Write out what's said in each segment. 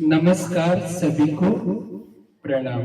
नमस्कार सभी को प्रणाम।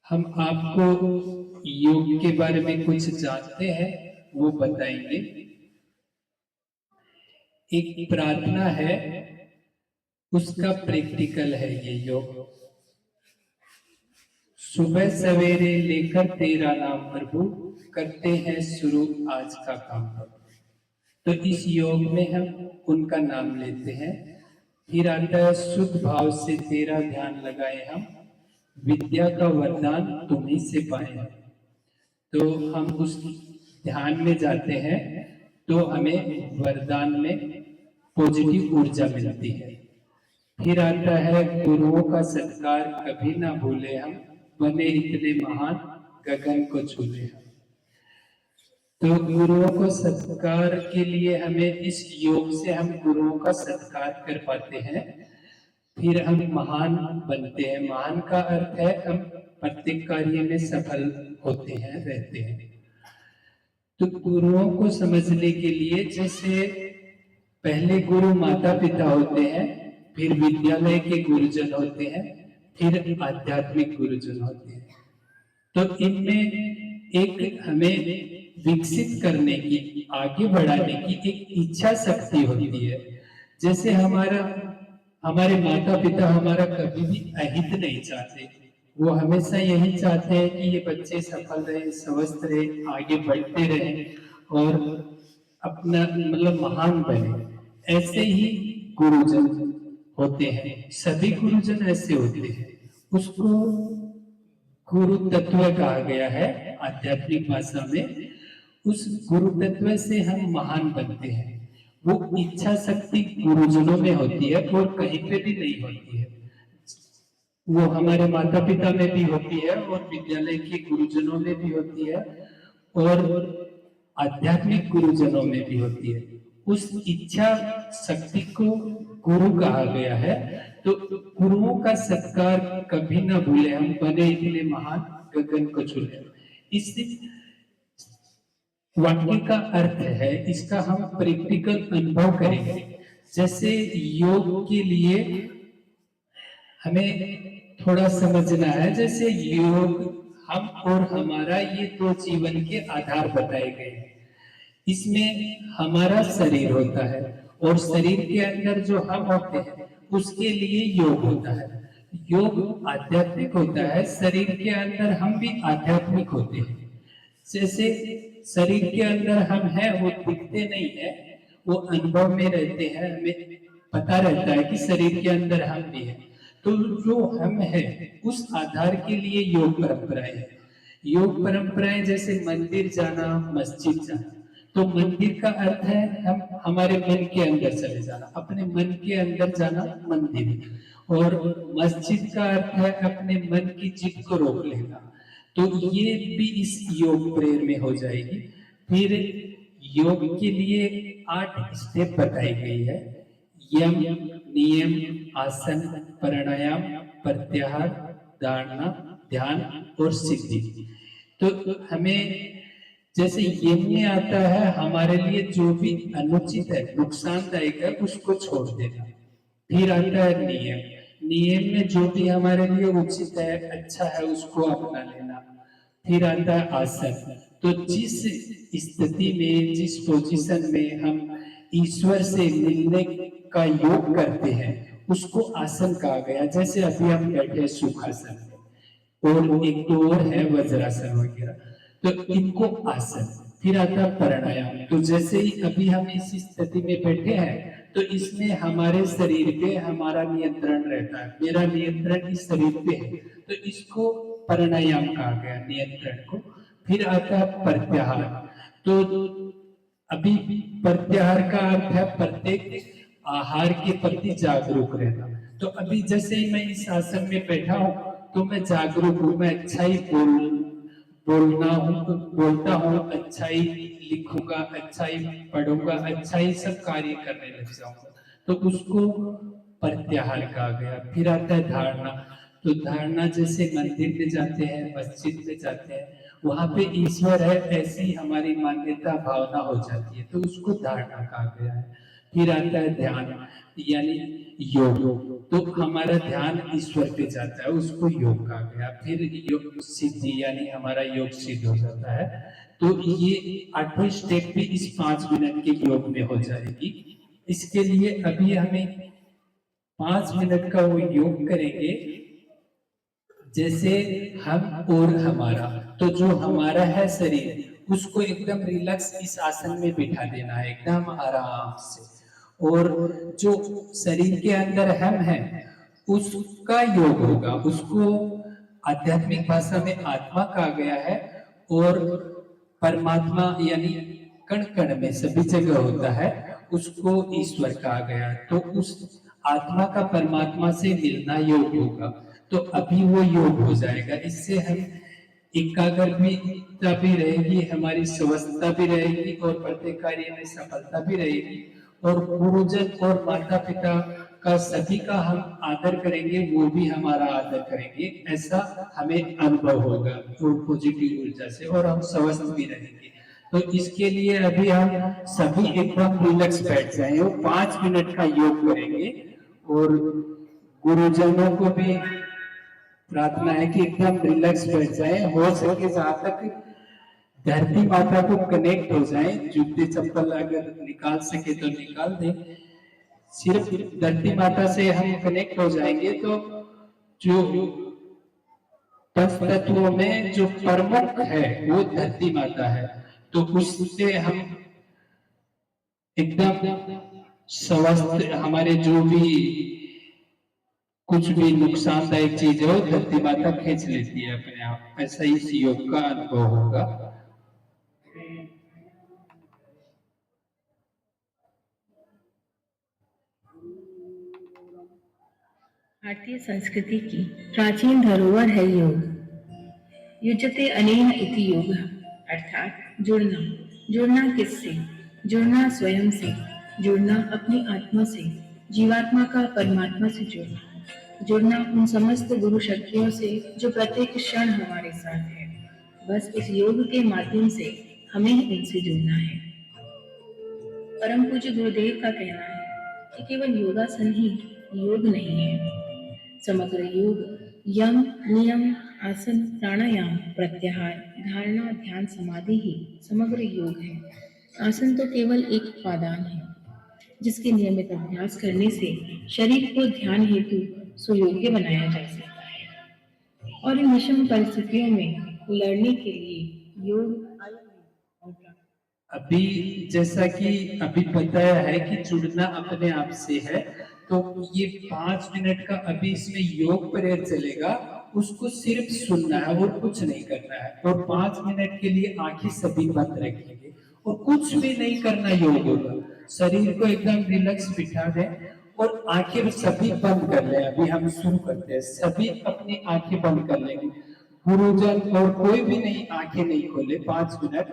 हम आपको योग के बारे में कुछ जानते हैं, वो बताएंगे। एक प्रार्थना है, उसका प्रैक्टिकल है ये योग। सुबह सवेरे लेकर तेरा नाम प्रभु, करते हैं शुरू आज का काम। तो इस योग में हम उनका नाम लेते हैं। फिर आता है शुद्ध भाव से तेरा ध्यान लगाए हम, विद्या का वरदान तुम्हीं से पाए। तो हम उस ध्यान में जाते हैं तो हमें वरदान में पॉजिटिव ऊर्जा मिलती है। फिर आता है गुरुओं का सत्कार कभी ना भूले हम, बने इतने महान गगन को छूले हम। तो गुरुओं को सत्कार के लिए हमें इस योग से हम गुरुओं का सत्कार कर पाते हैं। फिर हम महान बनते हैं। महान का अर्थ है हम प्रत्येक कार्य में सफल होते हैं, रहते हैं। तो गुरुओं को समझने के लिए जैसे पहले गुरु माता पिता होते हैं, फिर विद्यालय के गुरुजन होते हैं, फिर आध्यात्मिक गुरुजन होते हैं। तो इनमें एक हमें विकसित करने की, आगे बढ़ाने की एक इच्छा शक्ति होती है। जैसे हमारे माता पिता हमारा कभी भी अहित नहीं चाहते। वो हमेशा यही चाहते हैं कि ये बच्चे सफल रहे, स्वस्थ रहे, आगे बढ़ते रहे और अपना मतलब महान बने। ऐसे ही गुरुजन होते हैं, सभी गुरुजन ऐसे होते हैं। उसको गुरु तत्व कहा गया है आध्यात्मिक भाषा में। उस गुरु तत्व से हम महान बनते हैं। वो इच्छा शक्ति गुरुजनों में होती है और कहीं पे भी नहीं होती है। वो हमारे माता पिता में भी होती है और विद्यालय के गुरुजनों में भी होती है और आध्यात्मिक गुरुजनों में भी होती है। उस इच्छा शक्ति को गुरु कहा गया है। तो गुरुओं का सत्कार कभी ना भूले हम, बने इतने महान गगन को छूले। इस वाक्य का अर्थ है, इसका हम प्रैक्टिकल अनुभव करेंगे। जैसे योग के लिए हमें थोड़ा समझना है। जैसे योग हम और हमारा ये दो जीवन के आधार बताए गए हैं। इसमें हमारा शरीर होता है और शरीर के अंदर जो हम होते हैं उसके लिए योग होता है। योग आध्यात्मिक होता है, शरीर के अंदर हम भी आध्यात्मिक होते हैं। जैसे शरीर के अंदर हम हैं, वो दिखते नहीं है, वो अनुभव में रहते हैं। हमें पता रहता है कि शरीर के अंदर हम भी हैं। तो जो हम हैं उस आधार के लिए योग परंपराएं हैं। योग परंपराएं जैसे मंदिर जाना, मस्जिद जाना। तो मंदिर का अर्थ है हम हमारे मन के अंदर चले जाना, अपने मन के अंदर जाना मंदिर। और मस्जिद का अर्थ है अपने मन की जिद को रोक लेना। तो ये भी इस योग प्रेयर में हो जाएगी। फिर योग के लिए 8 स्टेप बताई गई है। यम, नियम, आसन, प्राणायाम, प्रत्याहार, धारणा, ध्यान और सिद्धि। तो हमें जैसे यम में आता है हमारे लिए जो भी अनुचित है, नुकसानदायक है, उसको छोड़ देना। फिर आता है नियम। नियम में जो भी हमारे लिए उचित है, अच्छा है, उसको अपना लेना। फिर आता है आसन। तो जिस स्थिति में, जिस पोजीशन में हम ईश्वर से मिलने का योग करते हैं उसको आसन कहा गया। जैसे अभी हम बैठे सुखासन में, और एक तो और है वज्रासन वगैरह। तो इनको आसन। फिर आता है प्राणायाम। तो जैसे ही अभी हम इस स्थिति में बैठे हैं तो इसमें हमारे शरीर पे हमारा नियंत्रण रहता है। मेरा नियंत्रण इस शरीर पे है, तो इसको प्राणायाम कहा गया, नियंत्रण को। फिर आता है प्रत्याहार। तो अभी प्रत्याहार का अर्थ है प्रत्येक आहार के प्रति जागरूक रहना। तो अभी जैसे ही मैं इस आसन में बैठा हूं तो मैं जागरूक हूं, मैं अच्छा ही बोलता हूँ, अच्छा ही लिखूंगा, अच्छा ही पढ़ूंगा, अच्छा ही सब कार्य करने लग जाऊंगा। तो उसको प्रत्याहार कहा गया। फिर आता है धारणा। तो धारणा जैसे मंदिर में जाते हैं, मस्जिद में जाते हैं, वहां पे ईश्वर है ऐसी हमारी मान्यता भावना हो जाती है, तो उसको धारणा कहा गया है। फिर आता है ध्यान यानी योग। तो हमारा ध्यान ईश्वर पे जाता है, उसको योग कहा गया। फिर योग सिद्धि यानी हमारा योग सिद्ध हो जाता है। तो ये 8वें स्टेप भी इस 5 मिनट के योग में हो जाएगी। इसके लिए अभी हमें 5 मिनट का वो योग करेंगे, जैसे हम और हमारा। तो जो हमारा है शरीर, उसको एकदम रिलैक्स इस आसन में बिठा देना है, एकदम आराम से। और जो शरीर के अंदर हम हैं, उसका योग होगा। उसको आध्यात्मिक भाषा में आत्मा कहा गया है। और परमात्मा यानी कण कण में सभी जगह होता है, उसको ईश्वर कहा गया है। तो उस आत्मा का परमात्मा से मिलना योग होगा। तो अभी वो योग हो जाएगा। इससे हम एकाग्रता भी रहेगी, हमारी स्वस्थता भी रहेगी और प्रत्येक कार्य में सफलता भी रहेगी। और गुरुजन और माता पिता का सभी का हम आदर करेंगे, वो भी हमारा आदर करेंगे, ऐसा हमें अनुभव होगा और पॉजिटिव ऊर्जा से, और हम स्वस्थ भी रहेंगे। तो इसके लिए अभी हम सभी एकदम रिलैक्स बैठ जाएं और 5 मिनट का योग करेंगे। और गुरुजनों को भी प्रार्थना है कि एकदम रिलैक्स बैठ जाए, हो सके जहां तक धरती माता को कनेक्ट हो जाए। जूते चप्पल अगर निकाल सके तो निकाल दे। सिर्फ धरती माता से हम कनेक्ट हो जाएंगे तो जो पंच तत्वों में जो प्रमुख है वो धरती माता है। तो उससे हम एकदम स्वस्थ, हमारे जो भी कुछ भी नुकसानदायक चीज है वो धरती माता खींच लेती है अपने आप। ऐसा इस योग का अनुभव होगा। भारतीय संस्कृति की प्राचीन धरोहर है योग। युज्यते अनेन इति योगः, अर्थात जुड़ना। जुड़ना किससे? जुड़ना स्वयं से, जुड़ना अपनी आत्मा से, जीवात्मा का परमात्मा से जुड़ना। जुड़ना उन समस्त गुरु शक्तियों से जो प्रत्येक क्षण हमारे साथ है। बस इस योग के माध्यम से हमें उनसे जुड़ना है। परम पूज्य गुरुदेव का कहना है कि केवल योगासन ही योग नहीं है। समग्र योग यम, नियम, आसन, प्राणायाम, प्रत्याहार, धारणा, ध्यान, समाधि ही समग्र योग है। आसन तो केवल एक उपादान है जिसके नियमित अभ्यास करने से शरीर को ध्यान हेतु सुयोग्य बनाया जा सकता है। और इन विषम परिस्थितियों में लड़ने के लिए योग अभी जैसा कि अभी बताया है कि जुड़ना अपने आप से है। तो ये 5 मिनट का अभी इसमें योग प्रेयर चलेगा, उसको सिर्फ सुनना है और कुछ नहीं करना है। और 5 मिनट के लिए आंखें सभी बंद रखेंगे और कुछ भी नहीं करना योग होगा। शरीर को एकदम रिलैक्स बिठा दें और आंखें सभी बंद कर ले। अभी हम शुरू करते हैं, सभी अपनी आंखें बंद कर लेंगे। गुरुजन और कोई भी नहीं, आंखें नहीं खोले 5 मिनट।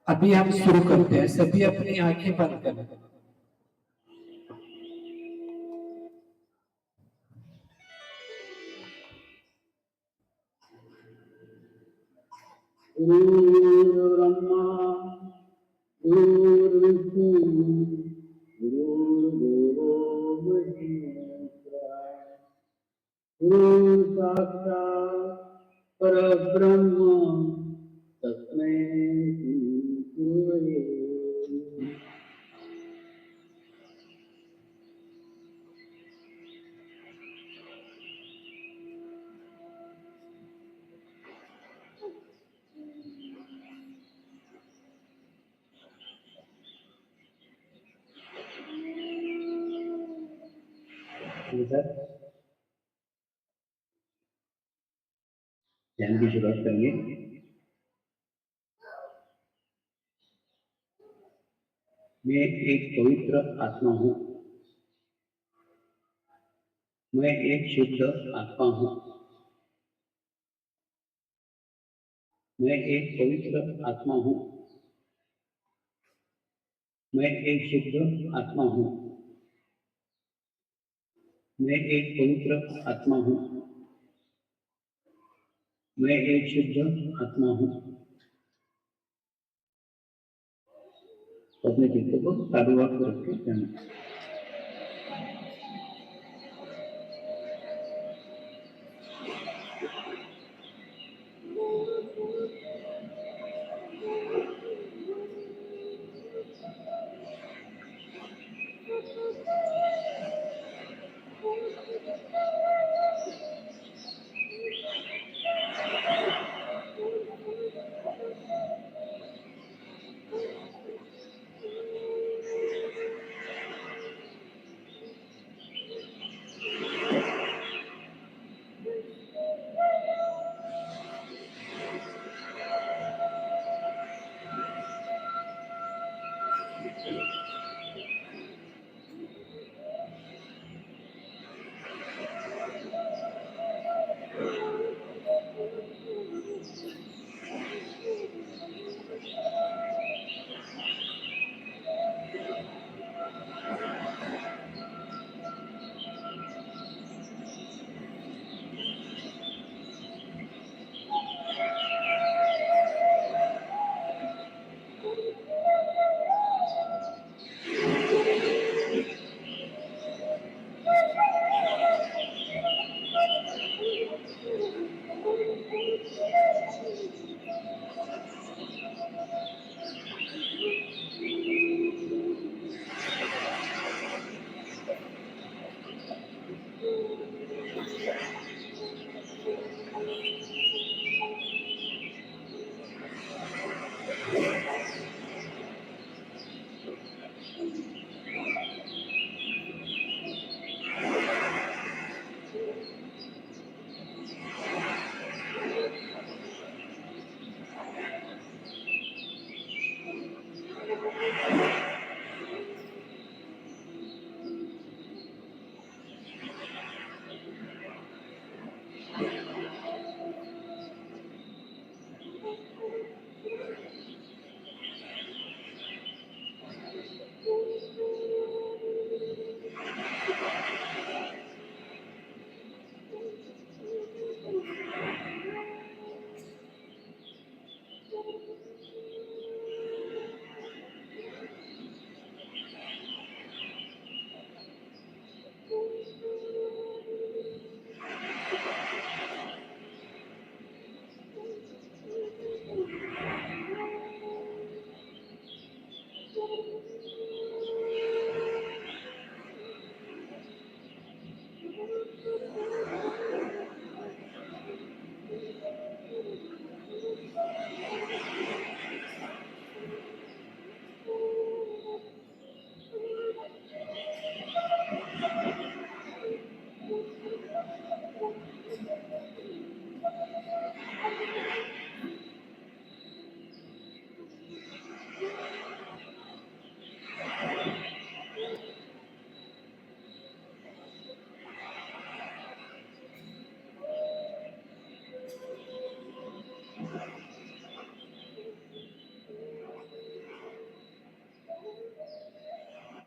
अभी हम शुरू करते हैं, सभी अपनी आंखें बंद कर लें। गुरुर्ब्रह्मा गुरुर्विष्णु गुरुर्देवो महेश्वरः गुरु साक्षात् परब्रह्म तस्मै श्री गुरवे नमः। ध्यान की शुरुआत करेंगे। मैं एक पवित्र आत्मा हूँ। मैं एक शुद्ध आत्मा हूँ। मैं एक पवित्र आत्मा हूँ। मैं एक शुद्ध आत्मा हूँ। मैं एक पवित्र आत्मा हूँ। मैं एक शुद्ध आत्मा हूँ। तो अपने चित्त को साधुवाद को रख के जाना।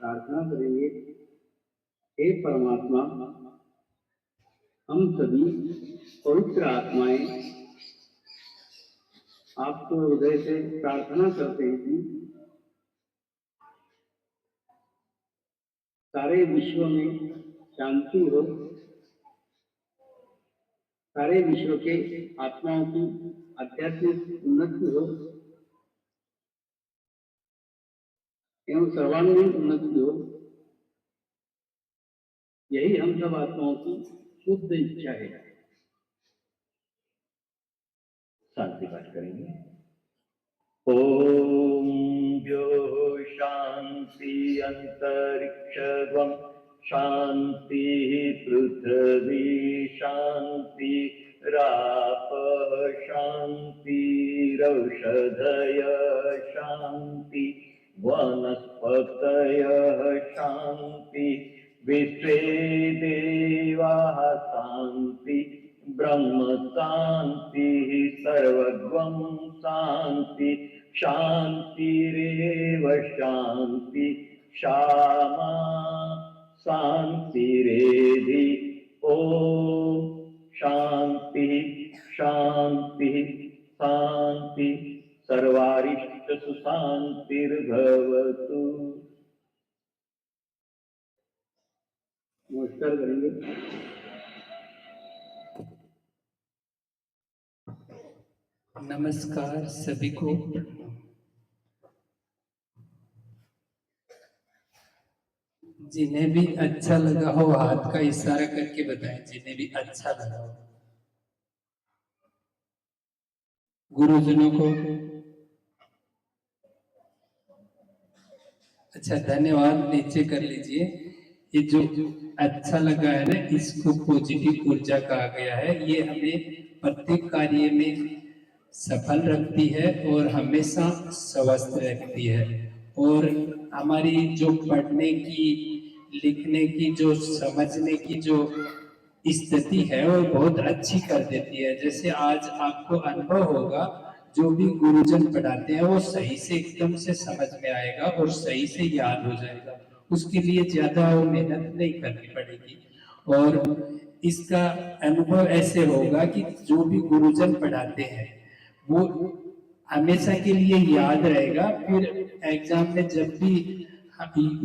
प्रार्थना करेंगे, हे परमात्मा, हम सभी पवित्र आत्माएं आपको हृदय से प्रार्थना करते हैं कि सारे विश्व में शांति हो, सारे विश्व के आत्माओं की आध्यात्मिक उन्नति हो एवं सर्वांगीण उन्नति हो। यही हम सब आत्माओं की शुद्ध इच्छा है। शांति पाठ करेंगे। ओम जो शांति अंतरिक्षं शांति पृथ्वी शांति राप शांति रौषधय शांति वनस्पतय शांति विश्वे देवाः शांति ब्रह्म शांति सर्वगं शांति शांतिरेव शांति क्षमा शांतिरेधि। ओम शांति शांति शांति सर्वारिष्टसु शान्तिर्भवतु। नमस्कार करेंगे। नमस्कार सभी को। जिन्हें भी अच्छा लगा हो हाथ का इशारा करके बताएं, जिन्हें भी अच्छा लगा हो। गुरुजनों को अच्छा धन्यवाद, नीचे कर लीजिए। ये जो अच्छा लगा है ना, इसको पॉजिटिव ऊर्जा कहा गया है। ये हमें प्रत्येक कार्य में सफल रखती है और हमेशा स्वस्थ रखती है, और हमारी जो पढ़ने की, लिखने की, जो समझने की जो स्थिति है वो बहुत अच्छी कर देती है। जैसे आज आपको अनुभव होगा, जो भी गुरुजन पढ़ाते हैं वो सही से एकदम से समझ में आएगा और सही से याद हो जाएगा। उसके लिए ज्यादा वो मेहनत नहीं करनी पड़ेगी, और इसका अनुभव ऐसे होगा कि जो भी गुरुजन पढ़ाते हैं वो हमेशा के लिए याद रहेगा। फिर एग्जाम में जब भी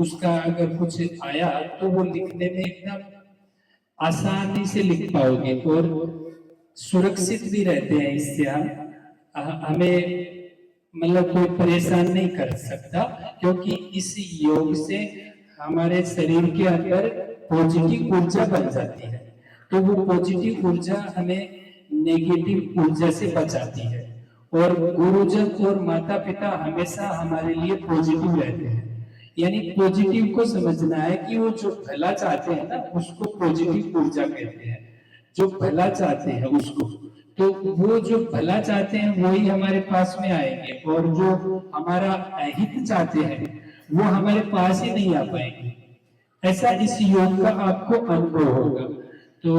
उसका अगर कुछ आया तो वो लिखने में एकदम आसानी से लिख पाओगे और सुरक्षित भी रहते हैं। इससे हमें मतलब कोई परेशान नहीं कर सकता, क्योंकि इस योग से हमारे शरीर के अंदर पॉजिटिव ऊर्जा बन जाती है। तो वो पॉजिटिव ऊर्जा हमें नेगेटिव ऊर्जा से बचाती है, और गुरुजन और माता पिता हमेशा हमारे लिए पॉजिटिव रहते हैं। यानी पॉजिटिव को समझना है कि वो जो भला चाहते हैं ना, उसको पॉजिटिव ऊर्जा कहते हैं। जो भला चाहते हैं उसको, तो वो जो भला चाहते हैं वही हमारे पास में आएंगे, और जो हमारा अहित चाहते हैं वो हमारे पास ही नहीं आ पाएंगे। ऐसा इस योग का आपको अनुभव होगा। तो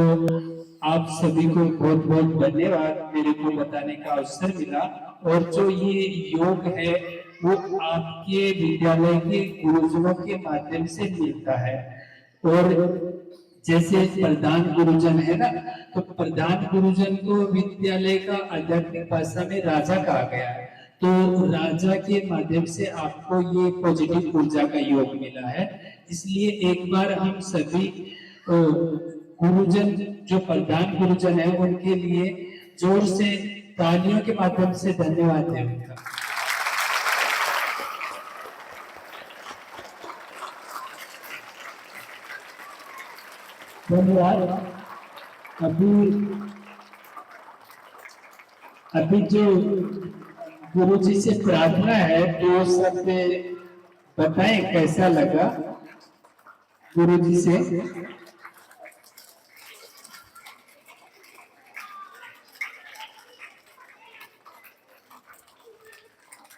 आप सभी को बहुत बहुत धन्यवाद, मेरे को बताने का अवसर मिला। और जो ये योग है वो आपके विद्यालय के गुरुजनों के माध्यम से मिलता है। और जैसे प्रधान गुरुजन है ना, तो प्रधान गुरुजन को विद्यालय का आध्यात्मिक भाषा में राजा कहा गया है। तो राजा के माध्यम से आपको ये पॉजिटिव ऊर्जा का योग मिला है। इसलिए एक बार हम सभी गुरुजन, जो प्रधान गुरुजन है, उनके लिए जोर से तालियों के माध्यम से धन्यवाद दें उनका। धन्यवाद। अभी जो गुरु जी से प्रार्थना है, तो सब बताएं कैसा लगा गुरु जी से।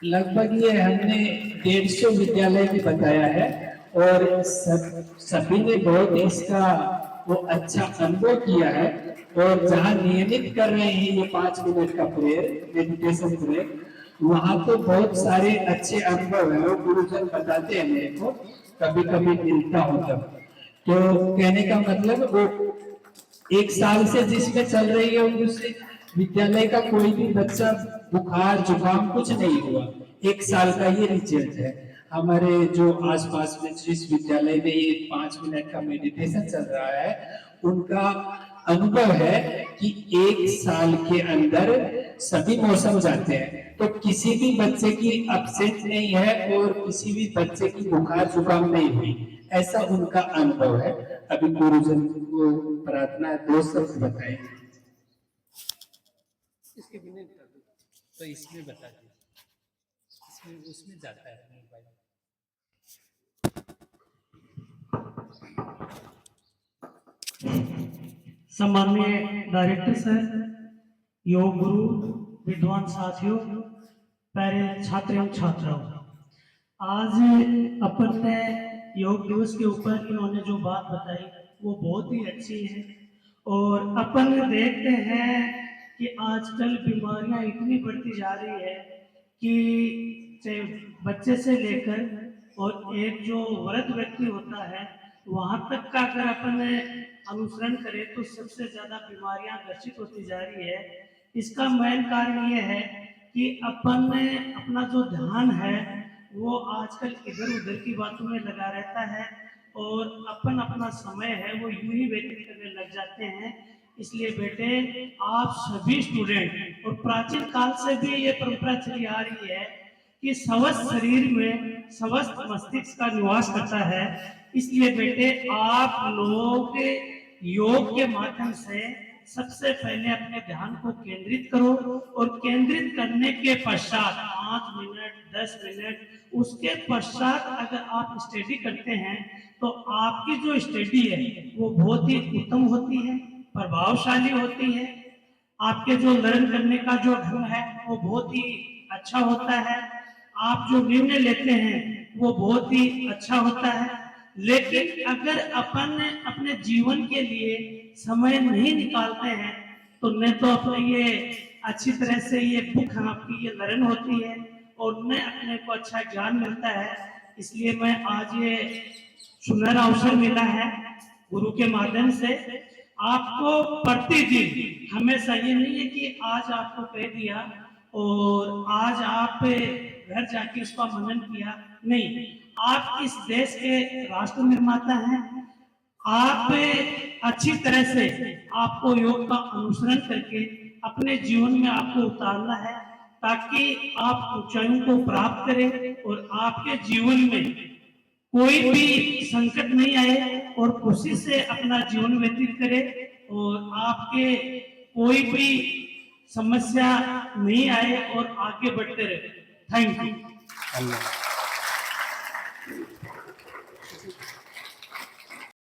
लगभग ये हमने 150 विद्यालय में बताया है, और सभी ने बहुत इसका वो अच्छा अनुभव किया है। और जहाँ नियमित कर रहे हैं ये 5 मिनट का प्रेयर, मेडिटेशन प्रेयर, वहाँ तो बहुत सारे अच्छे अनुभव है। वो गुरुजन बताते हैं मेरे को, कभी कभी मिलता हूँ तब। तो कहने का मतलब, वो 1 साल से जिसमें चल रही है उससे विद्यालय का कोई भी बच्चा बुखार जुकाम कुछ नहीं हुआ। 1 साल का ये रिजल्ट है। हमारे जो आसपास में जिस विद्यालय में ये 5 मिनट का मेडिटेशन चल रहा है, उनका अनुभव है कि 1 साल के अंदर सभी मौसम जाते हैं, तो किसी भी बच्चे की अपसेट नहीं है और किसी भी बच्चे की बुखार जुकाम नहीं हुई, ऐसा उनका अनुभव है। अभी गुरुजन को प्रार्थना 2 शब्द बताएंगे। इसके बिना तो इसमें बता दीजिए, इसमें उसमें जाता है मोबाइल। सम्माननीय डायरेक्टर सर, योग गुरु, विद्वान साथियों, प्यारे छात्र एवं छात्राओं, आज अपन ने योग दिवस के ऊपर इन्होंने जो बात बताई वो बहुत ही अच्छी है। और अपन देखते हैं कि आजकल बीमारियां इतनी बढ़ती जा रही है कि चाहे बच्चे से लेकर और एक जो वृद्ध व्यक्ति होता है वहां तक का अगर अपन अनुसरण करें तो सबसे ज्यादा बीमारियां ग्रसित होती जा रही है। इसका मेन कारण ये है कि अपन ने अपना जो ध्यान है वो आजकल इधर उधर की बातों में लगा रहता है और अपन अपना समय है वो यूं ही व्यतीत करने लग जाते हैं। इसलिए बेटे आप सभी स्टूडेंट, और प्राचीन काल से भी ये परंपरा चली आ रही है कि स्वस्थ शरीर में स्वस्थ मस्तिष्क का निवास करता है। इसलिए बेटे आप लोग योग के माध्यम से सबसे पहले अपने ध्यान को केंद्रित करो, और केंद्रित करने के पश्चात 5 मिनट 10 मिनट उसके पश्चात अगर आप स्टडी करते हैं तो आपकी जो स्टडी है वो बहुत ही उत्तम होती है, प्रभावशाली होती है। आपके जो लर्न करने का जो ढंग है वो बहुत ही अच्छा होता है। आप जो निर्णय लेते हैं वो बहुत ही अच्छा होता है। लेकिन अगर अपन अपने जीवन के लिए समय नहीं निकालते हैं तो न तो अपने ये अच्छी तरह से ये बुक आपकी ये लर्न होती है और न अपने को अच्छा ज्ञान मिलता है। इसलिए मैं आज ये सुनहरा अवसर मिला है गुरु के माध्यम से आपको प्रतिदिन, हमेशा ये नहीं है कि आज आपको कह दिया और आज आप घर जाके इसका मनन किया, नहीं, आप इस देश के राष्ट्र निर्माता हैं। आप अच्छी तरह से आपको योग का अनुसरण करके अपने जीवन में आपको उतारना है ताकि आप ऊंचाइयों को प्राप्त करें और आपके जीवन में कोई भी संकट नहीं आए और खुशी से अपना जीवन व्यतीत करे और आपके कोई भी समस्या नहीं आए और आगे बढ़ते रहे। Thank you.